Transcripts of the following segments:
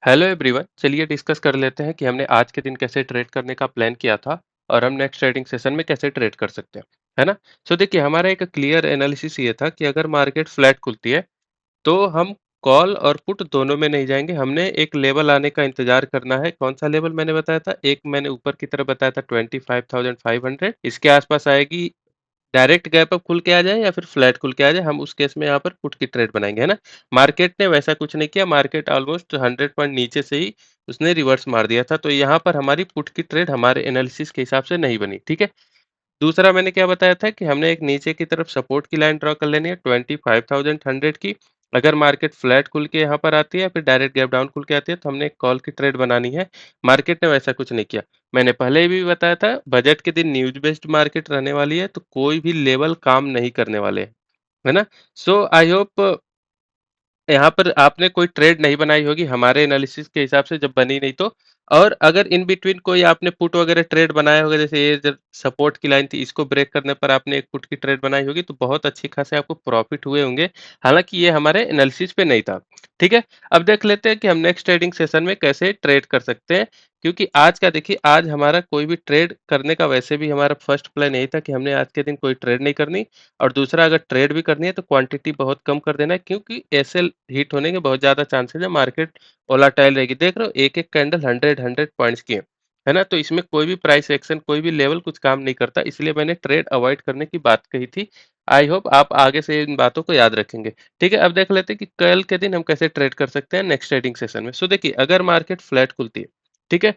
Hello everyone, चलिए discuss कर लेते हैं कि हमने आज के दिन कैसे ट्रेड करने का प्लान किया था और हम नेक्स्ट ट्रेडिंग सेशन में कैसे ट्रेड कर सकते हैं, है ना। सो देखिए, हमारा एक क्लियर एनालिसिस ये था कि अगर मार्केट फ्लैट खुलती है तो हम कॉल और पुट दोनों में नहीं जाएंगे। हमने एक लेवल आने का इंतजार करना है। कौन सा लेवल मैंने बताया था? एक मैंने ऊपर की तरफ बताया था 25,500, इसके आसपास आएगी। डायरेक्ट गैप अप खुल के आ जाए या फिर फ्लैट खुल के आ जाए, हम उस केस में यहाँ पर पुट की ट्रेड बनाएंगे, है ना। मार्केट ने वैसा कुछ नहीं किया। मार्केट ऑलमोस्ट 100 पॉइंट नीचे से ही उसने रिवर्स मार दिया था, तो यहाँ पर हमारी पुट की ट्रेड हमारे एनालिसिस के हिसाब से नहीं बनी, ठीक है। दूसरा मैंने क्या बताया था कि हमने एक नीचे की तरफ सपोर्ट की लाइन ड्रॉ कर लेनी है 25,100 की। अगर मार्केट फ्लैट खुल के यहाँ पर आती है, फिर डायरेक्ट गैप डाउन खुल के आती है, तो हमने एक कॉल की ट्रेड बनानी है। मार्केट ने वैसा कुछ नहीं किया। मैंने पहले भी बताया था, बजट के दिन न्यूज बेस्ड मार्केट रहने वाली है, तो कोई भी लेवल काम नहीं करने वाले हैं, है ना। सो आई होप यहाँ पर आपने कोई ट्रेड नहीं बनाई होगी हमारे एनालिसिस के हिसाब से, जब बनी नहीं तो। और अगर इन बिटवीन कोई आपने पुट वगैरह ट्रेड बनाया होगा, जैसे ये जब सपोर्ट की लाइन थी, इसको ब्रेक करने पर आपने एक पुट की ट्रेड बनाई होगी, तो बहुत अच्छी खासे आपको प्रॉफिट हुए होंगे। हालांकि ये हमारे एनालिसिस पे नहीं था, ठीक है। अब देख लेते हैं कि हम नेक्स्ट ट्रेडिंग सेशन में कैसे ट्रेड कर सकते हैं। क्योंकि आज का देखिए, आज हमारा कोई भी ट्रेड करने का वैसे भी हमारा फर्स्ट प्लान यही था कि हमने आज के दिन कोई ट्रेड नहीं करनी। और दूसरा, अगर ट्रेड भी करनी है तो क्वांटिटी बहुत कम कर देना है, क्योंकि एसएल हिट होने के बहुत ज्यादा चांसेस है। मार्केट वोलाटाइल रहेगी। देख रहे हो, एक एक कैंडल 100 पॉइंट्स की है ना। तो इसमें कोई भी प्राइस एक्शन, कोई भी लेवल कुछ काम नहीं करता, इसलिए मैंने ट्रेड अवॉइड करने की बात कही थी। आई होप आप आगे से इन बातों को याद रखेंगे, ठीक है। अब देख लेते हैं कि कल के दिन हम कैसे ट्रेड कर सकते हैं नेक्स्ट ट्रेडिंग सेशन में। सो देखिए, अगर मार्केट फ्लैट खुलती है, ठीक है,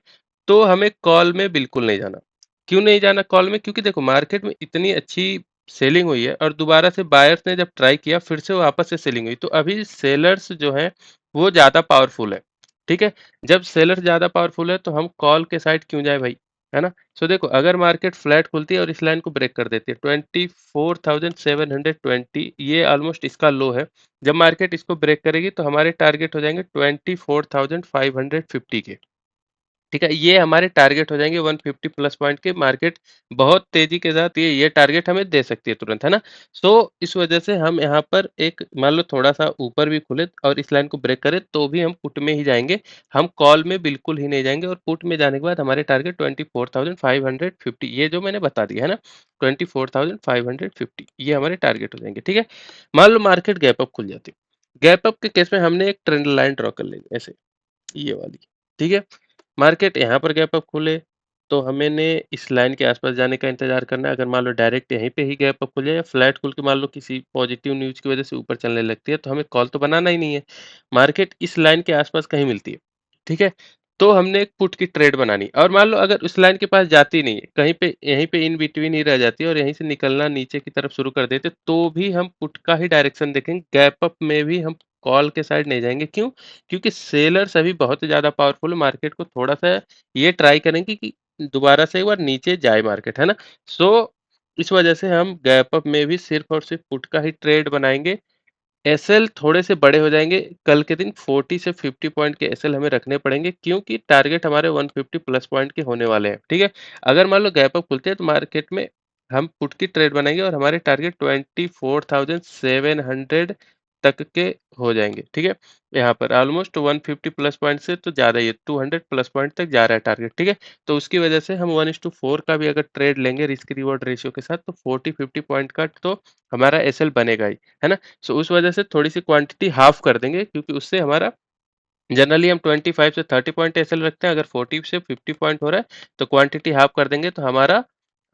तो हमें कॉल में बिल्कुल नहीं जाना। क्यों नहीं जाना कॉल में? क्योंकि देखो, मार्केट में इतनी अच्छी सेलिंग हुई है और दोबारा से बायर्स ने जब ट्राई किया, फिर से वापस से सेलिंग हुई, तो अभी सेलर्स जो है वो ज्यादा पावरफुल है, ठीक है। जब सेलर ज्यादा पावरफुल है तो हम कॉल के साइड क्यों जाए भाई, है ना। सो देखो, अगर मार्केट फ्लैट खुलती है और इस लाइन को ब्रेक कर देती है 24,720, ये ऑलमोस्ट इसका लो है। जब मार्केट इसको ब्रेक करेगी तो हमारे टारगेट हो जाएंगे 24,550 के, ठीक है। ये हमारे टारगेट हो जाएंगे 150 प्लस पॉइंट के। मार्केट बहुत तेजी के साथ ये टारगेट हमें दे सकती है तुरंत, है ना। सो इस वजह से हम यहाँ पर एक, मान लो थोड़ा सा ऊपर भी खुले और इस लाइन को ब्रेक करे, तो भी हम पुट में ही जाएंगे। हम कॉल में बिल्कुल ही नहीं जाएंगे। और पुट में जाने के बाद हमारे टारगेट 24,550, ये जो मैंने बता दिया है ना, 24,550, ये हमारे टारगेट हो जाएंगे, ठीक है। मान लो मार्केट गैप अप खुल जाती है। गैप अप के केस में हमने एक ट्रेंड लाइन ड्रॉ कर लेंगे ऐसे, ये वाली, ठीक है। मार्केट यहाँ पर गैप अप खुले तो हमें ने इस लाइन के आसपास जाने का इंतजार करना है। अगर मान लो डायरेक्ट यहीं पे ही गैप अप खुल जाए या फ्लैट खुल के मान लो किसी पॉजिटिव न्यूज की वजह से ऊपर चलने लगती है, तो हमें कॉल तो बनाना ही नहीं है। मार्केट इस लाइन के आसपास कहीं मिलती है, ठीक है, तो हमने एक पुट की ट्रेड बनानी। और मान लो अगर उस लाइन के पास जाती नहीं है, कहीं पे यहीं पे इन बिटवीन ही रह जाती है और यहीं से निकलना नीचे की तरफ शुरू कर देते, तो भी हम पुट का ही डायरेक्शन देखेंगे। गैप अप में भी हम कॉल के साइड नहीं जाएंगे। क्यों? क्योंकि सेलर्स अभी बहुत ज्यादा पावरफुल है। मार्केट को थोड़ा सा ये ट्राई करेंगे कि दोबारा से एक बार नीचे जाए मार्केट, है ना। सो इस वजह से हम गैप अप में भी सिर्फ और सिर्फ पुट का ही ट्रेड बनाएंगे। एसएल थोड़े से बड़े हो जाएंगे कल के दिन। 40 से 50 पॉइंट के एसएल हमें रखने पड़ेंगे, क्योंकि टारगेट हमारे 150 प्लस पॉइंट के होने वाले हैं, ठीक है। अगर मान लो गैप अप खुलते हैं तो मार्केट में हम पुट की ट्रेड बनाएंगे और हमारे टारगेट 24,700 तक के हो जाएंगे, ठीक है। यहाँ पर ऑलमोस्ट 150 प्लस पॉइंट से तो ज़्यादा ही है, 200 प्लस पॉइंट तक जा रहा है टारगेट, ठीक है। तो उसकी वजह से हम 1:4 का भी अगर ट्रेड लेंगे रिस्क रिवॉर्ड रेशियो के साथ, तो 40-50 पॉइंट का तो हमारा एसएल बनेगा ही, है ना। सो उस वजह से थोड़ी सी क्वांटिटी हाफ कर देंगे, क्योंकि उससे हमारा जनरली हम 25 से 30 पॉइंट एसएल रखते हैं। अगर 40 से 50 पॉइंट हो रहा है तो क्वांटिटी हाफ कर देंगे, तो हमारा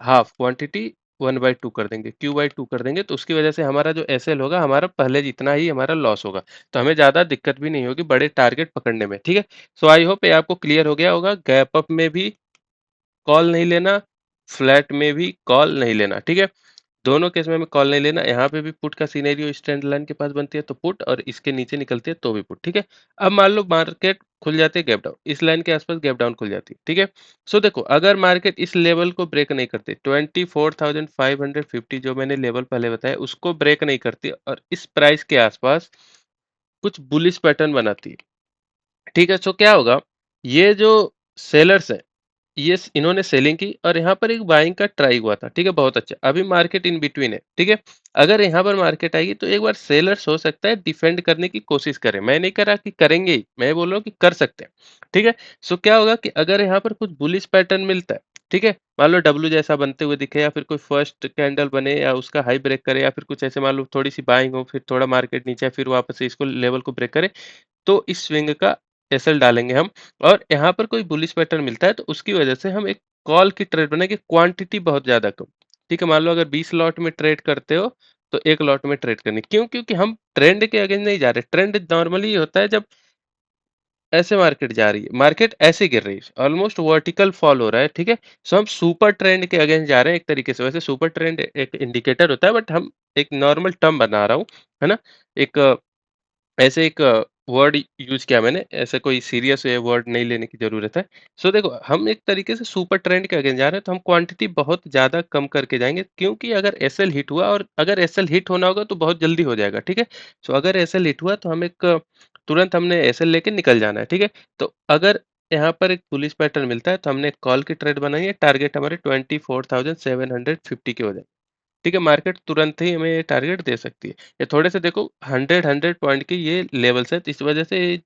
हाफ क्वांटिटी 1/2 कर देंगे, Q/2 कर देंगे। तो उसकी वजह से हमारा जो एसएल होगा, हमारा पहले जितना ही हमारा लॉस होगा। तो हमें ज़्यादा दिक्कत भी नहीं होगी बड़े टारगेट पकड़ने में, ठीक है। सो आई होप ये आपको क्लियर हो गया होगा। गैप अप में भी कॉल नहीं लेना, फ्लैट में भी कॉल नहीं लेना, ठीक है। दोनों केस में हमें कॉल नहीं लेना। यहाँ पे भी पुट का सिनेरियो स्टैंड लाइन के पास बनती है तो पुट, और इसके नीचे निकलती है तो भी पुट, ठीक है। अब मान लो मार्केट खुल जाती है गैप डाउन, इस लाइन के आसपास गैप डाउन खुल जाती है, ठीक है। सो देखो, अगर मार्केट इस लेवल को ब्रेक नहीं करती, 24,550 जो मैंने लेवल पहले बताया, उसको ब्रेक नहीं करती और इस प्राइस के आसपास कुछ बुलिश पैटर्न बनाती है, ठीक है। सो क्या होगा, ये जो सेलर्स है, यस, इन्होंने सेलिंग की और यहाँ पर एक बाइंग का ट्राई हुआ था, ठीक है? बहुत अच्छा। अभी मार्केट इन बिटवीन है, ठीक है? अगर यहाँ पर मार्केट आएगी तो एक बार सेलर्स हो सकता है डिफेंड करने की कोशिश करें। मैं नहीं कह रहा कि करेंगे ही, मैं बोल रहा हूँ कि कर सकते हैं, ठीक है? सो क्या होगा कि अगर यहाँ पर कुछ बुलिश पैटर्न मिलता है, ठीक है? मान लो डब्ल्यू जैसा बनते हुए दिखे या फिर कोई फर्स्ट कैंडल बने या उसका हाई ब्रेक करे या फिर कुछ ऐसे मान लो थोड़ी-सी बाइंग हो, फिर थोड़ा मार्केट नीचे आए, फिर वापस से इसको लेवल को ब्रेक करे, तो इस स्विंग का एसएल डालेंगे हम और यहाँ पर कोई बुलिश पैटर्न मिलता है तो उसकी वजह से हम एक कॉल की ट्रेड बनाएंगे क्वांटिटी बहुत ज्यादा कम। ठीक है, मान लो अगर 20 लॉट में ट्रेड करते हो तो एक लॉट में ट्रेड करनी। क्यों? क्योंकि हम ट्रेंड के अगेंस्ट नहीं जा रहे। ट्रेंड नॉर्मली होता है जब ऐसे मार्केट जा रही है, मार्केट ऐसे गिर रही है, ऑलमोस्ट वर्टिकल फॉल हो रहा है, ठीक है? सो हम सुपर ट्रेंड के अगेंस्ट जा रहे हैं एक तरीके से। वैसे सुपर ट्रेंड एक इंडिकेटर होता है बट हम एक नॉर्मल टर्म बना रहा हूँ, है ना? एक ऐसे एक वर्ड यूज़ किया मैंने, ऐसा कोई सीरियस ये वर्ड नहीं लेने की ज़रूरत है। सो देखो, हम एक तरीके से सुपर ट्रेंड के अगेंस्ट जा रहे हैं, तो हम क्वांटिटी बहुत ज़्यादा कम करके जाएँगे क्योंकि अगर एसएल हिट हुआ और अगर एसएल हिट होना होगा तो बहुत जल्दी हो जाएगा, ठीक है? सो अगर एसएल हिट हुआ तो हम एक तुरंत हमने एसएल लेके निकल जाना है, ठीक है? तो अगर यहाँ पर एक बुलिश पैटर्न मिलता है तो हमने एक कॉल की ट्रेड बनाई है, टारगेट हमारे 24,750 के हो जाए। ठीक है, मार्केट तुरंत ही हमें ये टारगेट दे सकती है। ये थोड़े से देखो 100 पॉइंट की ये लेवल्स है, तो इस वजह से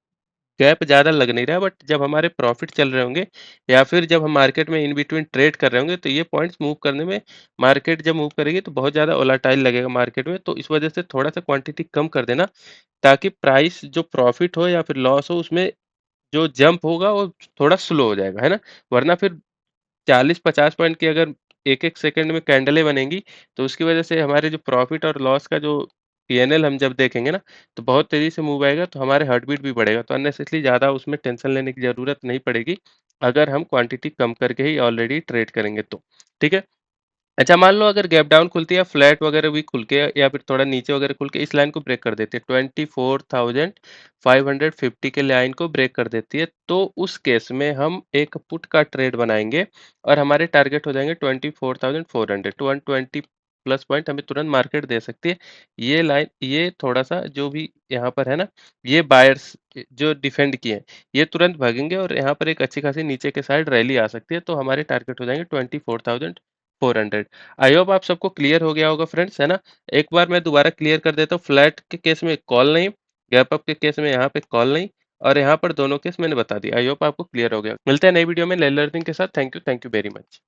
गैप ज़्यादा लग नहीं रहा है, बट जब हमारे प्रॉफिट चल रहे होंगे या फिर जब हम मार्केट में इन बिटवीन ट्रेड कर रहे होंगे, तो ये पॉइंट्स मूव करने में, मार्केट जब मूव करेगी तो बहुत ज़्यादा वोलेटाइल लगेगा मार्केट में, तो इस वजह से थोड़ा-सा क्वांटिटी कम कर देना, ताकि प्राइस जो प्रॉफिट हो या फिर लॉस हो, उसमें जो जंप होगा वो थोड़ा स्लो हो जाएगा, है ना? वरना फिर 40-50 पॉइंट की अगर 1-1 सेकंड में कैंडलें बनेंगी, तो उसकी वजह से हमारे जो प्रॉफ़िट और लॉस का जो पीएनएल हम जब देखेंगे ना, तो बहुत तेज़ी से मूव आएगा, तो हमारे हार्ट बीट भी बढ़ेगा। तो अननेसेसरी ज़्यादा उसमें टेंशन लेने की ज़रूरत नहीं पड़ेगी, अगर हम क्वांटिटी कम करके ही ऑलरेडी ट्रेड करेंगे तो। ठीक है? अच्छा, मान लो अगर गैप डाउन खुलती है या फ्लैट वगैरह भी खुल के या फिर थोड़ा नीचे वगैरह खुल के इस लाइन को ब्रेक कर देती है, 24,550 के लाइन को ब्रेक कर देती है, तो उस केस में हम एक पुट का ट्रेड बनाएंगे और हमारे टारगेट हो जाएंगे 24,400। टू 120 प्लस पॉइंट हमें तुरंत मार्केट दे सकती है। ये लाइन, ये थोड़ा सा जो भी यहाँ पर है ना, ये बायर्स जो डिफेंड किए हैं, ये तुरंत भागेंगे और यहाँ पर एक अच्छी खासी नीचे के साइड रैली आ सकती है, तो हमारे टारगेट हो जाएंगे 24,400। आई होप आप सबको क्लियर हो गया होगा फ्रेंड्स, है ना? एक बार मैं दोबारा क्लियर कर देता हूँ। फ्लैट के केस में कॉल नहीं, गैप अप के केस में यहाँ पे कॉल नहीं, और यहाँ पर दोनों केस मैंने बता दिया। आई होप आपको क्लियर हो गया। मिलते हैं नई वीडियो में नए लर्निंग के साथ। Thank you very much.